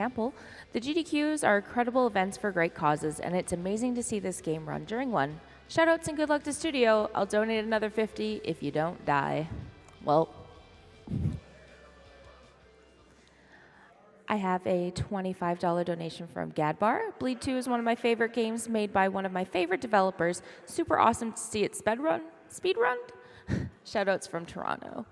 example, the GDQs are credible events for great causes, and it's amazing to see this game run during one. Shoutouts and good luck to Studio. I'll donate another 50 if you don't die. Well, I have a $25 donation from Gadbar. Bleed 2 is one of my favorite games made by one of my favorite developers. Super awesome to see it speedrun. Shoutouts from Toronto.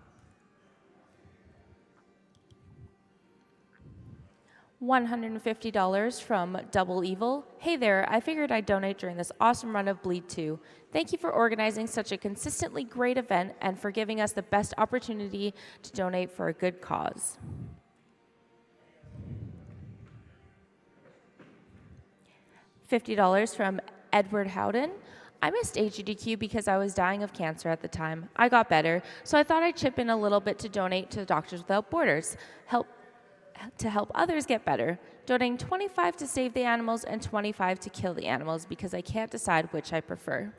$150 from Double Evil. Hey there, I figured I'd donate during this awesome run of Bleed 2. Thank you for organizing such a consistently great event and for giving us the best opportunity to donate for a good cause. $50 from Edward Howden. I missed SGDQ because I was dying of cancer at the time. I got better, so I thought I'd chip in a little bit to donate to Doctors Without Borders, to help others get better, donating 25 to save the animals and 25 to kill the animals because I can't decide which I prefer.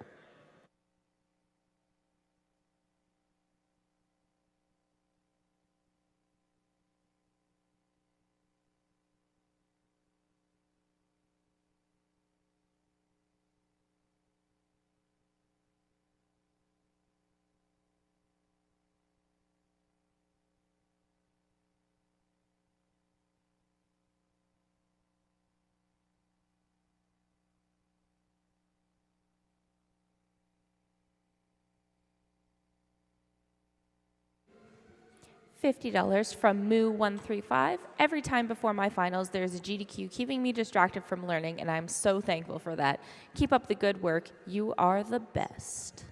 $50 from Moo135. Every time before my finals, there's a GDQ keeping me distracted from learning, and I'm so thankful for that. Keep up the good work. You are the best.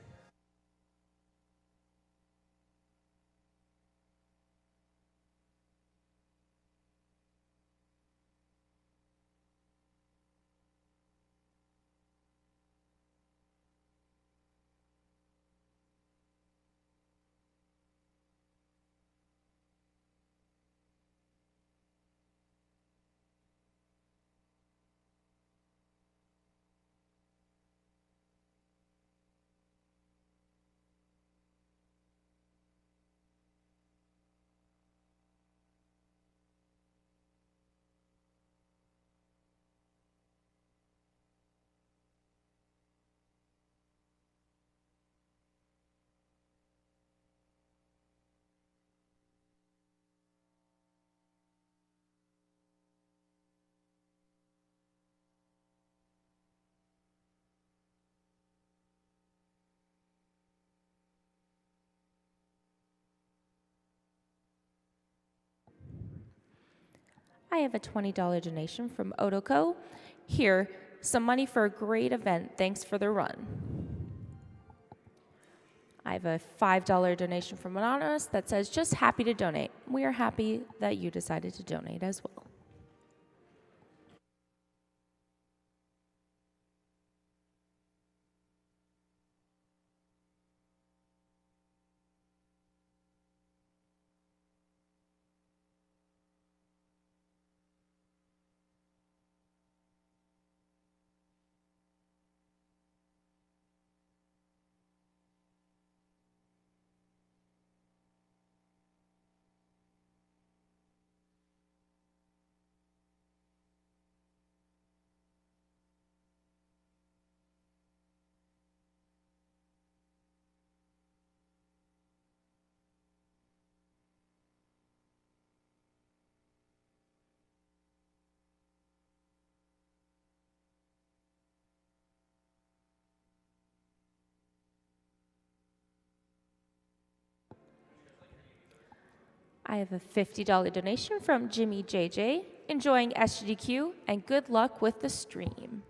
I have a $20 donation from Otoko. Here, some money for a great event. Thanks for the run. I have a $5 donation from Anonymous that says, just happy to donate. We are happy that you decided to donate as well. I have a $50 donation from Jimmy JJ, enjoying SGDQ, and good luck with the stream.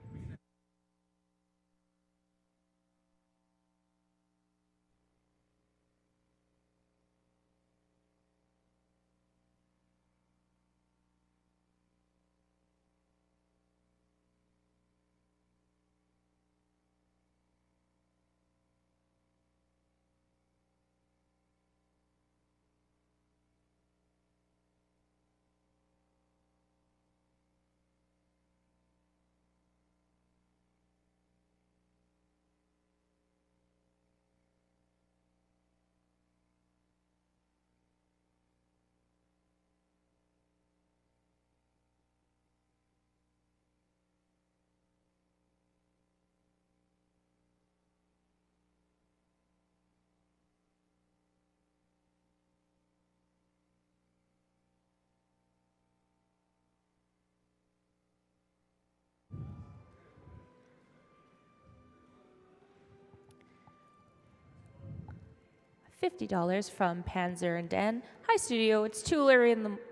$50 from Panzer and Dan. Hi, studio. It's too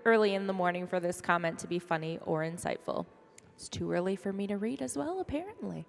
early in the morning for this comment to be funny or insightful. It's too early for me to read as well, apparently.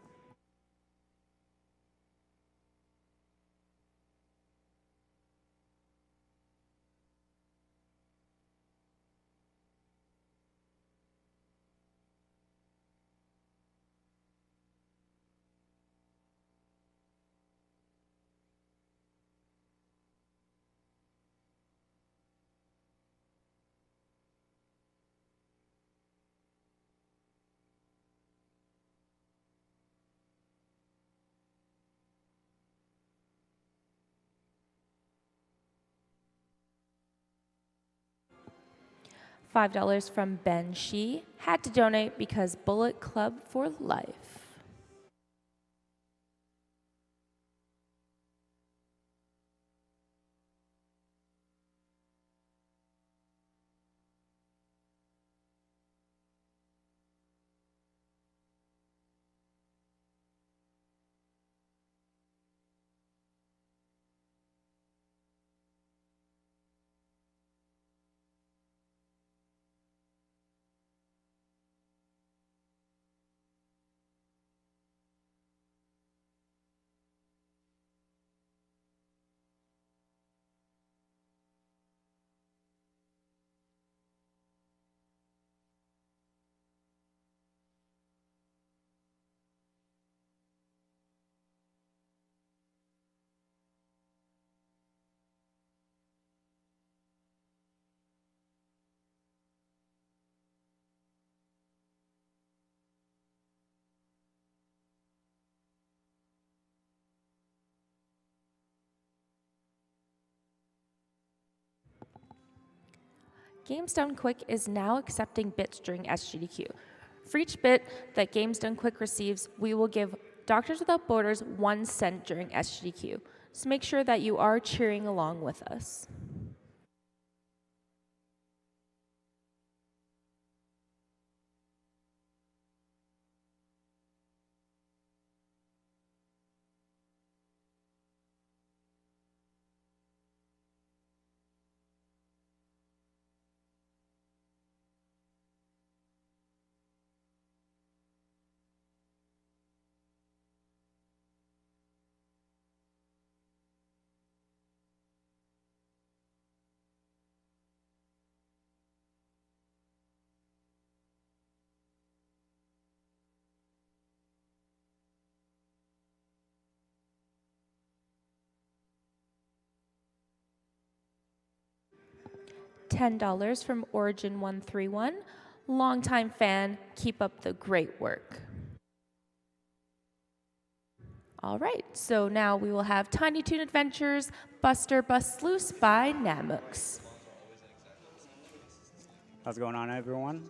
$5 from Ben Shee. Had to donate because Bullet Club for life. Games Done Quick is now accepting bits during SGDQ. For each bit that Games Done Quick receives, we will give Doctors Without Borders 1 cent during SGDQ. So make sure that you are cheering along with us. $10 from Origin 131. Longtime fan, keep up the great work. All right, so now we will have Tiny Toon Adventures, Buster Busts Loose by Namux. How's it going on, everyone?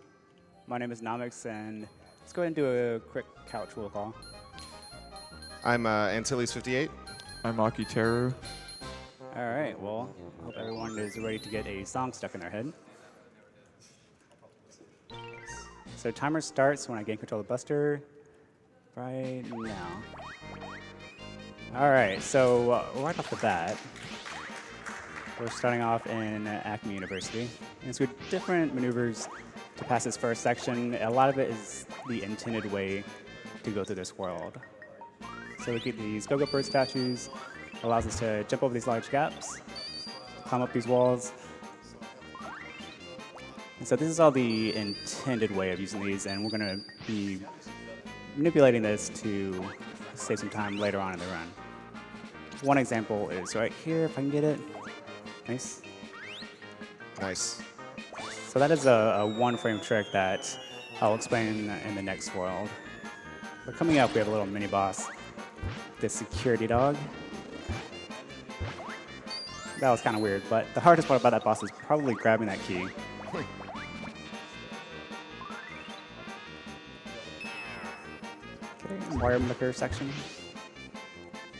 My name is Namux, and let's go ahead and do a quick couch roll call. I'm Antilles58. I'm Aki Teru. All right, well, I hope everyone is ready to get a song stuck in their head. So timer starts when I gain control of Buster right now. All right, so right off the bat, we're starting off in Acme University. And so different maneuvers to pass this first section. A lot of it is the intended way to go through this world. So we get these Go-Go Bird statues, allows us to jump over these large gaps, climb up these walls. And so this is all the intended way of using these, and we're going to be manipulating this to save some time later on in the run. One example is right here, if I can get it. Nice. Nice. So that is a one-frame trick that I'll explain in the next world. But coming up, we have a little mini-boss, the security dog. That was kind of weird, but the hardest part about that boss is probably grabbing that key. Okay, wire liquor section.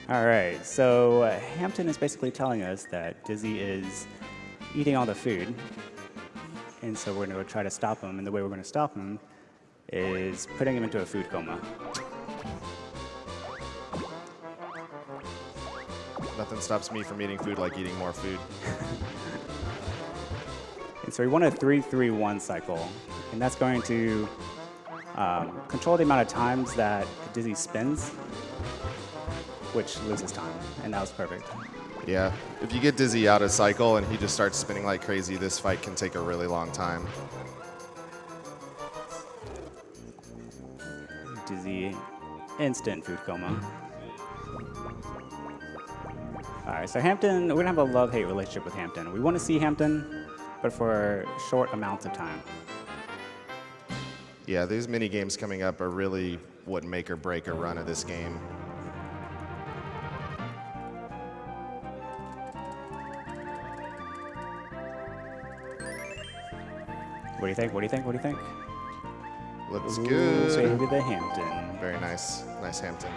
All right, so Hampton is basically telling us that Dizzy is eating all the food, and so we're going to go try to stop him, and the way we're going to stop him is putting him into a food coma. Nothing stops me from eating food like eating more food. And so we want a 3-3-1 cycle, and that's going to control the amount of times that Dizzy spins, which loses time, and that was perfect. Yeah, if you get Dizzy out of cycle and he just starts spinning like crazy, this fight can take a really long time. Dizzy, instant food coma. All right, so Hampton, we're gonna have a love-hate relationship with Hampton. We want to see Hampton, but for short amounts of time. Yeah, these mini games coming up are really what make or break a run of this game. What do you think? What do you think? What do you think? Looks Ooh, good. Maybe the Hampton. Very nice. Nice Hampton.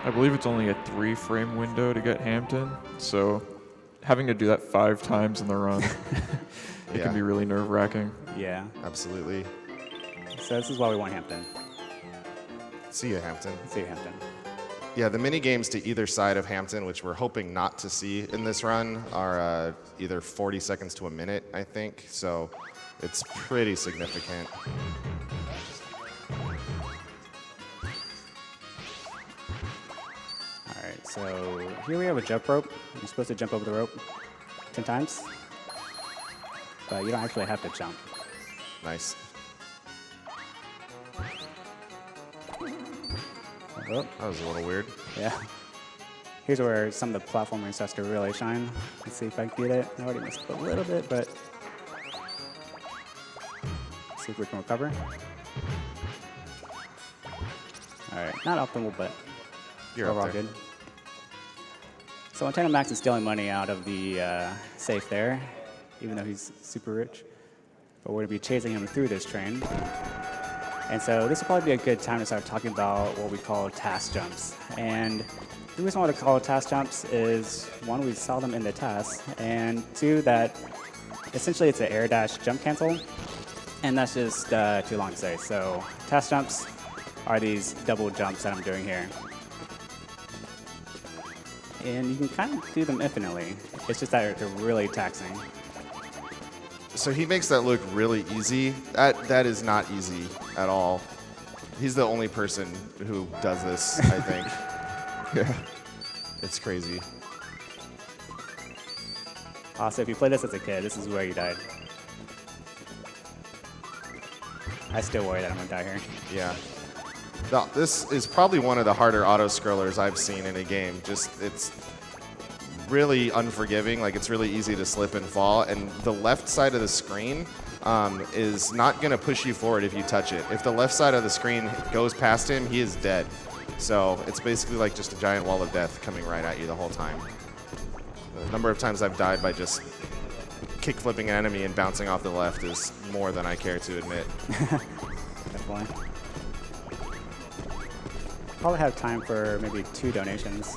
I believe it's only a 3-frame window to get Hampton, so having to do that 5 times in the run, it Yeah. can be really nerve-wracking. Yeah. Absolutely. So this is why we want Hampton. See ya, Hampton. Let's see Hampton. Yeah, the mini games to either side of Hampton, which we're hoping not to see in this run, are either 40 seconds to a minute, I think. So it's pretty significant. All right, so here we have a jump rope. You're supposed to jump over the rope 10 times, but you don't actually have to jump. Nice. Oh, That was a little weird. yeah. Here's where some of the platforming starts to really shine. Let's see if I can get it. I already missed it a little bit, but see if we can recover. All right, not optimal, but You're up overall there. good. So Untitled Max is stealing money out of the safe there, even though he's super rich. But we're going to be chasing him through this train. And so this will probably be a good time to start talking about what we call task jumps. And the reason why we call it task jumps is, one, we saw them in the task, and two, that essentially it's an air dash jump cancel, and that's just too long to say. So task jumps are these double jumps that I'm doing here. And you can kind of do them infinitely. It's just that they're really taxing. So he makes that look really easy. That is not easy at all. He's the only person who does this, I think. Yeah. It's crazy. Also, if you played this as a kid, this is where you died. I still worry that I'm gonna die here. Yeah. No, this is probably one of the harder auto-scrollers I've seen in a game. Just, it's really unforgiving. Like, it's really easy to slip and fall. And the left side of the screen is not going to push you forward if you touch it. If the left side of the screen goes past him, he is dead. So it's basically like just a giant wall of death coming right at you the whole time. The number of times I've died by just kick-flipping an enemy and bouncing off the left is more than I care to admit. Definitely. Probably have time for maybe 2 donations.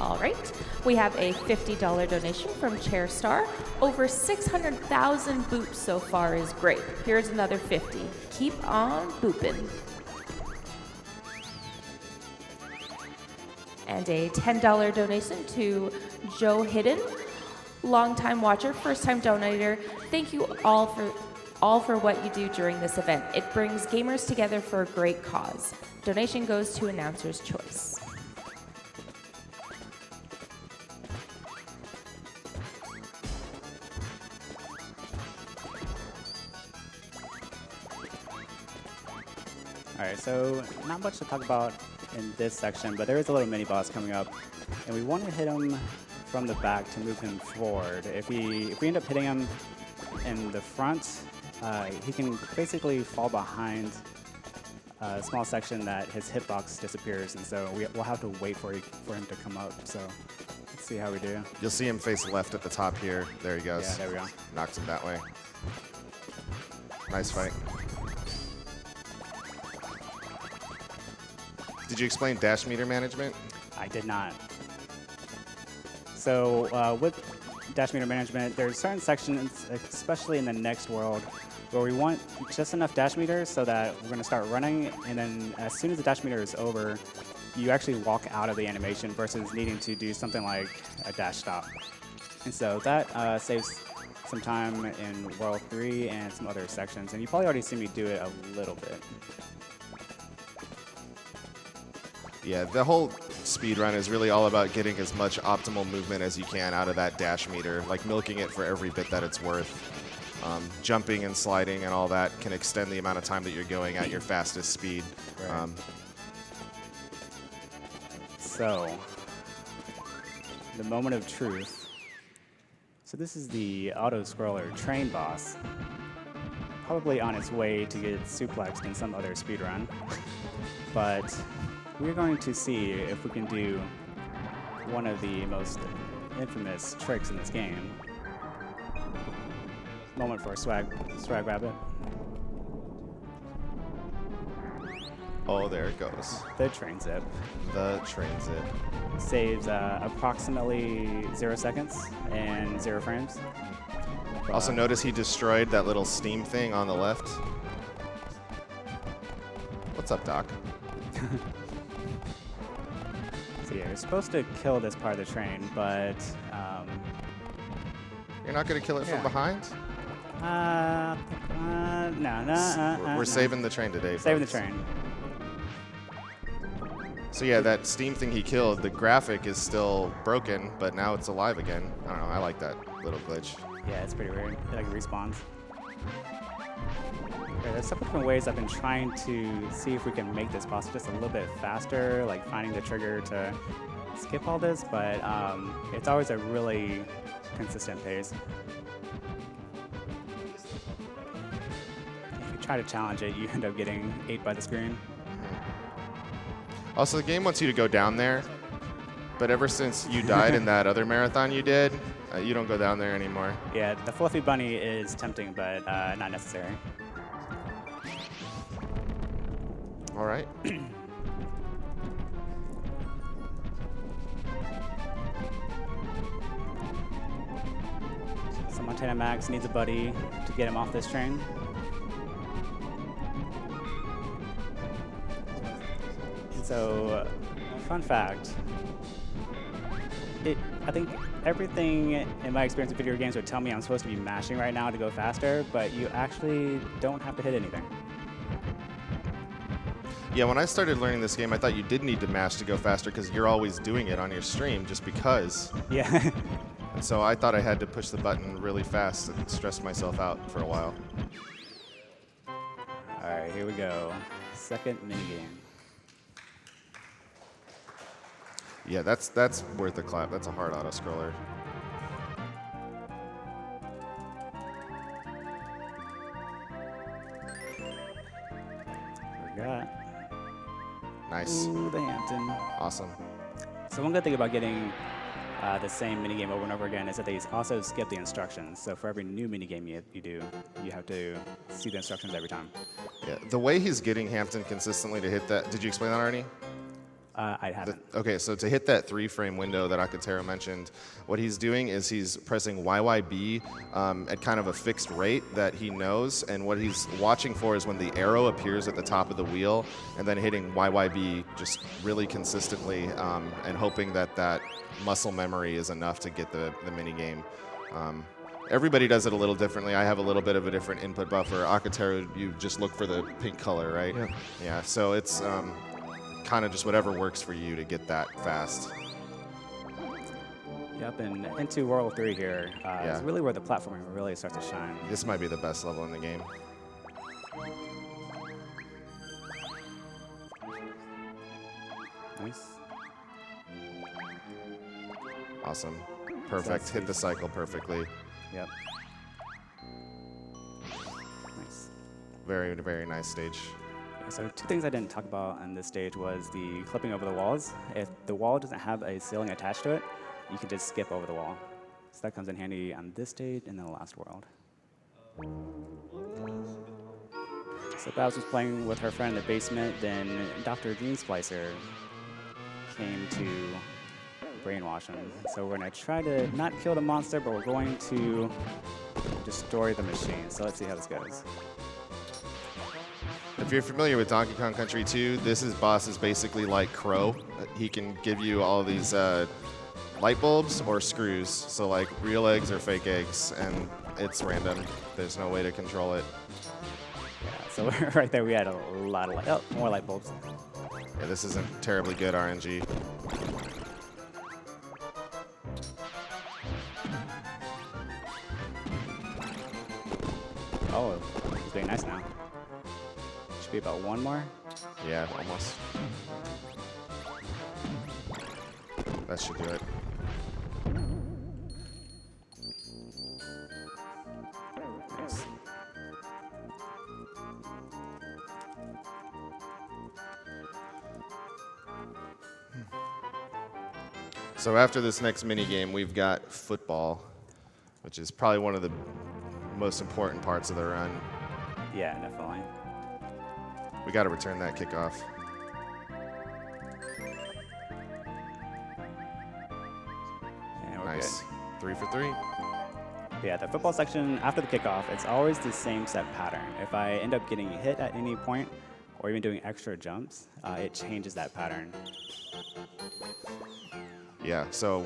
All right. We have a $50 donation from Chairstar. Over 600,000 boops so far is great. Here's another 50. Keep on booping. And a $10 donation to Joe Hidden, longtime watcher, first-time donator. Thank you all for what you do during this event. It brings gamers together for a great cause. Donation goes to Announcer's Choice. All right, so not much to talk about in this section, but there is a little mini boss coming up, and we want to hit him from the back to move him forward. If we end up hitting him in the front, he can basically fall behind a small section that his hitbox disappears, and so we'll have to wait for him to come up. So let's see how we do. You'll see him face left at the top here. There he goes. Yeah, there we go. Knocks him that way. Nice fight. Did you explain dash meter management? I did not. So with dash meter management, there's certain sections, especially in the next world, where we want just enough dash meters so that we're going to start running, and then as soon as the dash meter is over, you actually walk out of the animation versus needing to do something like a dash stop. And so that saves some time in World 3 and some other sections. And you probably already seen me do it a little bit. Yeah, the whole speed run is really all about getting as much optimal movement as you can out of that dash meter, like milking it for every bit that it's worth. Jumping and sliding and all that can extend the amount of time that you're going at your fastest speed. Right. So, the moment of truth. So this is the auto-scroller train boss. Probably on its way to get suplexed in some other speedrun. But we're going to see if we can do one of the most infamous tricks in this game. Moment for a swag rabbit. Oh, there it goes. The train zip. The train zip. Saves approximately 0 seconds and 0 frames. Also notice he destroyed that little steam thing on the left. What's up, Doc? So yeah, you're supposed to kill this part of the train, but You're not going to kill it from behind? no. We're saving the train today, Saving the folks. train. So yeah, that steam thing he killed, the graphic is still broken, but now it's alive again. I don't know, I like that little glitch. Yeah, it's pretty weird. It like respawns. Okay, there's several different ways I've been trying to see if we can make this boss just a little bit faster, like finding the trigger to skip all this, but it's always a really consistent pace. If you try to challenge it, you end up getting ate by the screen. Also, the game wants you to go down there, but ever since you died in that other marathon you did, you don't go down there anymore. Yeah, the fluffy bunny is tempting, but not necessary. All right. So Montana Max needs a buddy to get him off this train. So, fun fact, I think everything in my experience with video games would tell me I'm supposed to be mashing right now to go faster, but you actually don't have to hit anything. Yeah, when I started learning this game, I thought you did need to mash to go faster because you're always doing it on your stream just because. Yeah. And so I thought I had to push the button really fast and stressed myself out for a while. All right, here we go. Second minigame. Yeah, that's worth a clap. That's a hard auto-scroller. We got Nice. ooh, the Hampton. Awesome. So one good thing about getting the same minigame over and over again is that they also skip the instructions. So for every new minigame you do, you have to see the instructions every time. Yeah, the way he's getting Hampton consistently to hit that, did you explain that already? I haven't. Okay, so to hit that 3-frame window that Akatero mentioned, what he's doing is he's pressing YYB at kind of a fixed rate that he knows, and what he's watching for is when the arrow appears at the top of the wheel, and then hitting YYB just really consistently, and hoping that that muscle memory is enough to get the minigame. Everybody does it a little differently. I have a little bit of a different input buffer. Akatero, you just look for the pink color, right? Yeah. Yeah, so it's kind of just whatever works for you to get that fast. Yep, and into World 3 here Yeah. is really where the platforming really starts to shine. This might be the best level in the game. Nice. Awesome. Perfect. Hit the cycle perfectly. Yep. Nice. Very, very nice stage. So two things I didn't talk about on this stage was the clipping over the walls. If the wall doesn't have a ceiling attached to it, you can just skip over the wall. So that comes in handy on this stage and then the last world. So Babs was playing with her friend in the basement, then Dr. Gene Splicer came to brainwash him. So we're gonna try to not kill the monster, but we're going to destroy the machine. So let's see how this goes. If you're familiar with Donkey Kong Country 2, boss is basically like Crow. He can give you all these light bulbs or screws. So like real eggs or fake eggs, and it's random. There's no way to control it. Yeah, so right there we had a lot of more light bulbs. Yeah, this isn't terribly good RNG. Oh, it's doing nice now. Should be about one more. Yeah, almost. That should do it. Nice. So after this next mini game, we've got football, which is probably one of the most important parts of the run. Yeah, definitely. We got to return that kickoff. Yeah, we're Nice. good. 3 for 3. Yeah, the football section after the kickoff, it's always the same set pattern. If I end up getting hit at any point, or even doing extra jumps, it changes that pattern. Yeah, so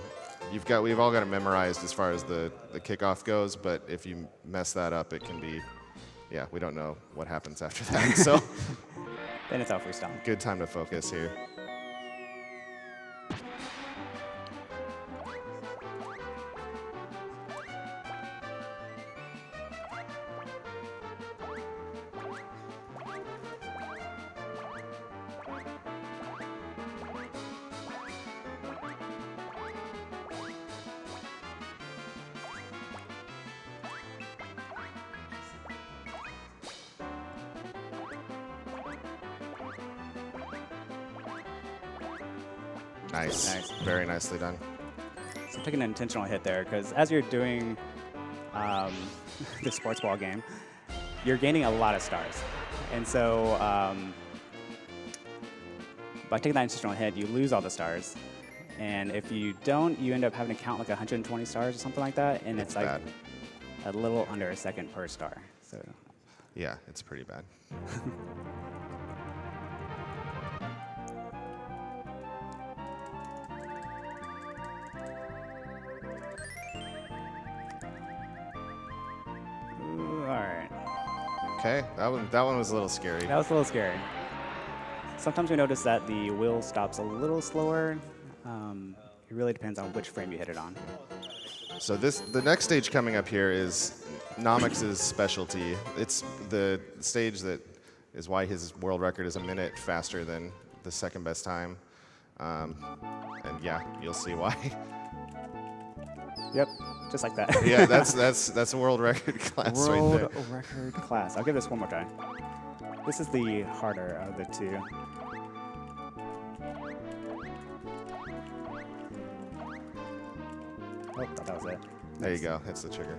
we've all got it memorized as far as the kickoff goes, but if you mess that up, it can be, yeah, we don't know what happens after that. So Then it's all freestyle. good time to focus here. Nice. Nice. Very nicely done. So I'm taking an intentional hit there because as you're doing the sports ball game, you're gaining a lot of stars. And so by taking that intentional hit, you lose all the stars. And if you don't, you end up having to count like 120 stars or something like that. And it's like bad. a little under a second per star. So Yeah, it's pretty bad. ooh, all right. Okay, that one was a little scary. That was a little scary. Sometimes we notice that the wheel stops a little slower. It really depends on which frame you hit it on. So the next stage coming up here is Namux's specialty. It's the stage that is why his world record is a minute faster than the second best time. And yeah, you'll see why. Yep, just like that. Yeah, that's a world record class right there. World record class. I'll give this one more try. This is the harder of the two. Oh, thought that was it. There you go. Hits the trigger.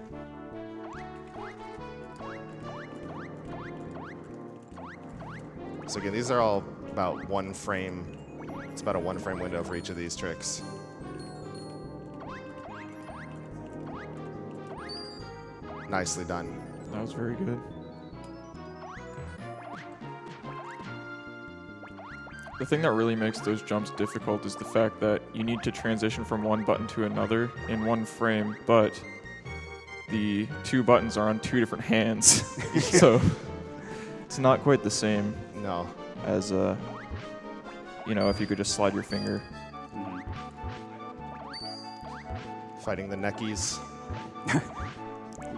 So again, these are all about one frame. It's about a 1 frame window for each of these tricks. Nicely done. That was very good. The thing that really makes those jumps difficult is the fact that you need to transition from one button to another in one frame, but the two buttons are on two different hands. So it's not quite the same No. as, if you could just slide your finger. Fighting the neckies.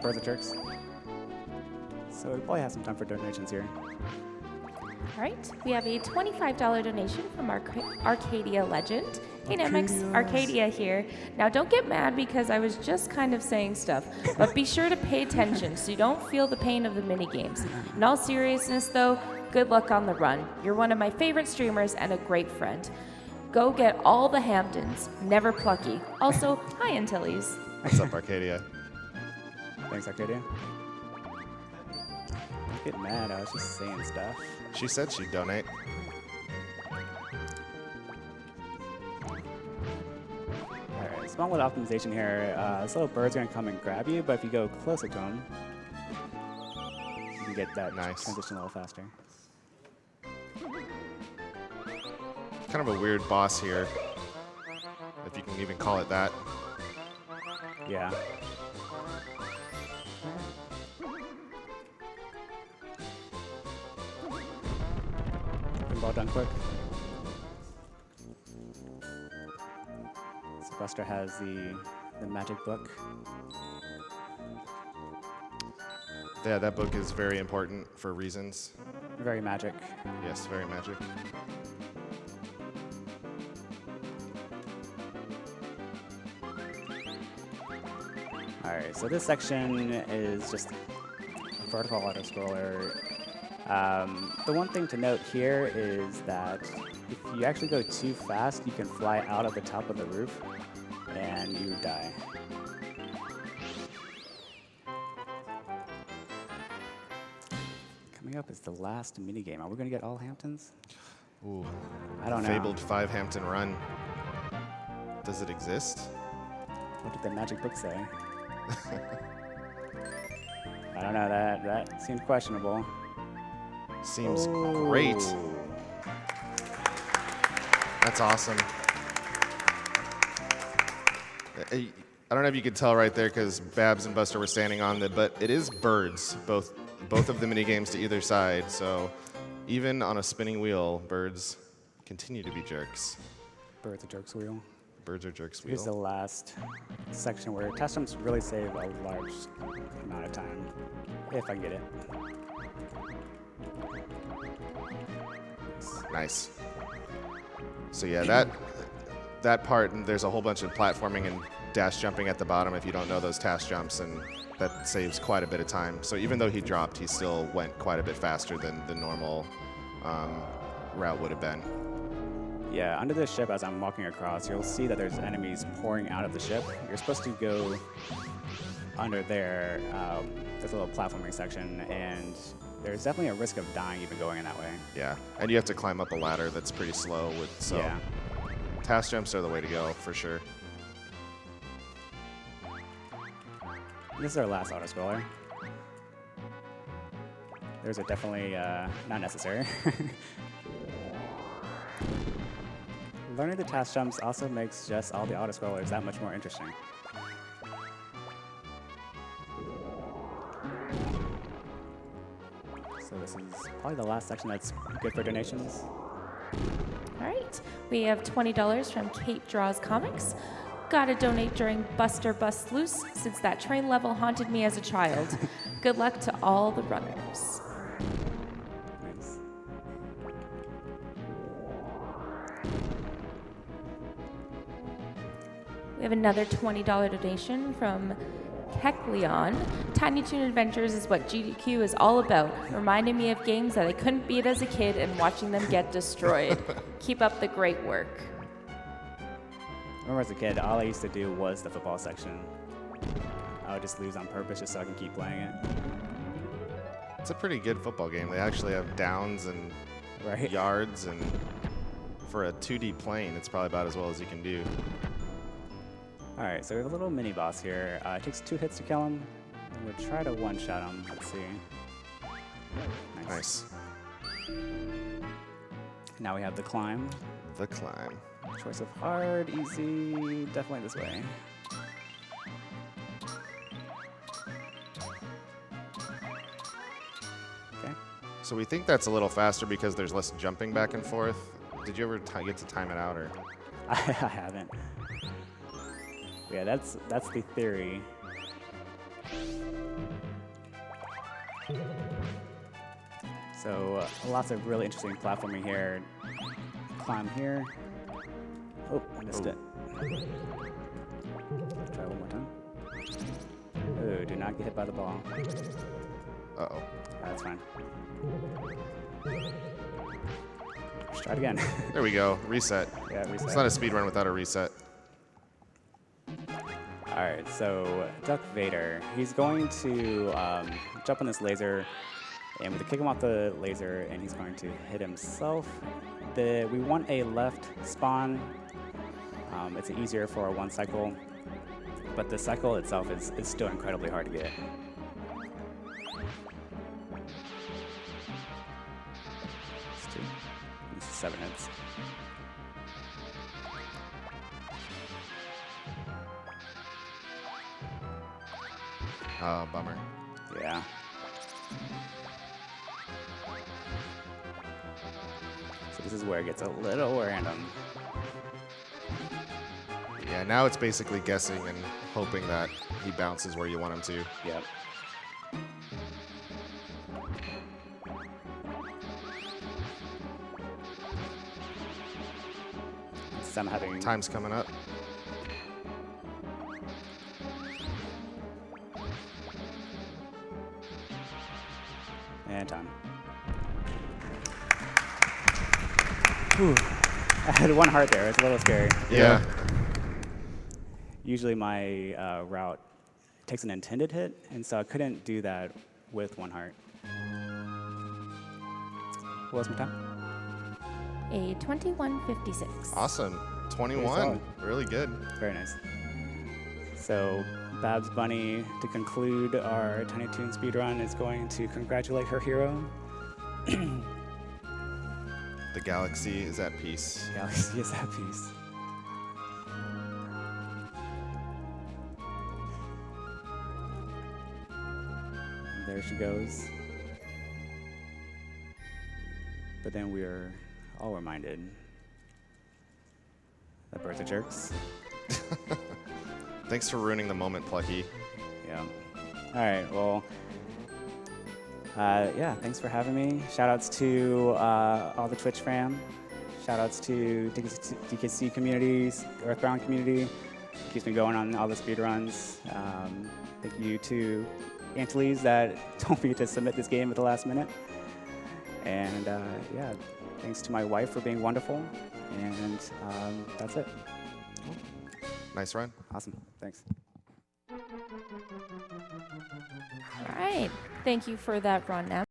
Birds of jerks. So we probably have some time for donations here. All right, we have a $25 donation from Arcadia Legend. Hey, Namux, Arcadia here. Now, don't get mad because I was just kind of saying stuff, but be sure to pay attention so you don't feel the pain of the mini games. In all seriousness, though, good luck on the run. You're one of my favorite streamers and a great friend. Go get all the Hamptons, never plucky. Also, hi, Antilles. What's up, Arcadia? Thanks, Arcadia. Don't get mad, I was just saying stuff. She said she'd donate. Alright, small little optimization here. This little bird's gonna come and grab you, but if you go closer to him, you can get that Nice. transition a little faster. kind of a weird boss here, if you can even call it that. Yeah. Ball done quick. So Buster has the magic book. Yeah, that book is very important for reasons. Very magic. Yes, very magic. Alright, so this section is just a vertical auto-scroller. The one thing to note here is that if you actually go too fast, you can fly out of the top of the roof and you die. Coming up is the last minigame. Are we going to get all Hamptons? Ooh, I don't know. fabled 5 Hampton run. Does it exist? What did the magic book say? I don't know, that seemed questionable. Seems great. That's awesome. I don't know if you could tell right there because Babs and Buster were standing on it, but it is birds, both of the mini games to either side. So even on a spinning wheel, birds continue to be jerks. Birds a jerk's wheel. Birds are jerks Here's the wheel. last section where test jumps really save a large amount of time, if I can get it. Nice. So yeah, that part, and there's a whole bunch of platforming and dash jumping at the bottom if you don't know those task jumps, and that saves quite a bit of time. So even though he dropped, he still went quite a bit faster than the normal route would have been. Yeah, under the ship, as I'm walking across, you'll see that there's enemies pouring out of the ship. You're supposed to go under there. There's a little platforming section, and there's definitely a risk of dying even going in that way. Yeah, and you have to climb up a ladder that's pretty slow. So Yeah. task jumps are the way to go for sure. This is our last auto-scroller. Those are definitely not necessary. Learning the task jumps also makes just all the auto-scrollers that much more interesting. So this is probably the last section that's good for donations. All right, we have $20 from Kate Draws Comics. Gotta donate during Buster Bust Loose since that train level haunted me as a child. Good luck to all the runners. Nice. We have another $20 donation from Kekleon. Tiny Toon Adventures is what GDQ is all about, reminding me of games that I couldn't beat as a kid and watching them get destroyed. Keep up the great work. I remember as a kid, all I used to do was the football section. I would just lose on purpose just so I can keep playing it. It's a pretty good football game. They actually have downs and Right. yards, and for a 2D plane, it's probably about as well as you can do. All right, so we have a little mini boss here. It takes 2 hits to kill him. And we'll try to one-shot him. Let's see. Nice. Now we have the climb. The climb. Choice of hard, easy, definitely this way. Okay. So we think that's a little faster because there's less jumping back and forth. Did you ever get to time it out, or? I haven't. Yeah, that's the theory. So lots of really interesting platforming here. Climb here. Oh, I missed it. Try one more time. Oh, do not get hit by the ball. Uh-oh. That's fine. Let's try it again. There we go. Reset. Yeah, reset. It's not a speed run without a reset. All right, so Duck Vader, he's going to jump on this laser, and we kick him off the laser, and he's going to hit himself. We want a left spawn. It's easier for one cycle, but the cycle itself is still incredibly hard to get. It's 2. It's 7 hits. Oh, bummer. Yeah. So this is where it gets a little random. Yeah, now it's basically guessing and hoping that he bounces where you want him to. Yep. So I'm having Time's coming up. and time. Whew. I had one heart there. It's a little scary. Yeah. Usually my route takes an intended hit, and so I couldn't do that with one heart. What was my time? A 21:56. Awesome. 21. solid. Really good. Very nice. So Babs Bunny, to conclude our Tiny Toon speedrun, is going to congratulate her hero. The galaxy is at peace. Galaxy is at peace. And there she goes. But then we are all reminded that birds are jerks. Thanks for ruining the moment, Plucky. Yeah. All right. Well, yeah, thanks for having me. Shout outs to all the Twitch fam. Shout outs to DKC communities, Earthbound community. Keeps me going on all the speedruns. Thank you to Antilles that told me to submit this game at the last minute. And yeah, thanks to my wife for being wonderful. And that's it. Nice run. Awesome. Thanks. All right. Thank you for that run, Em.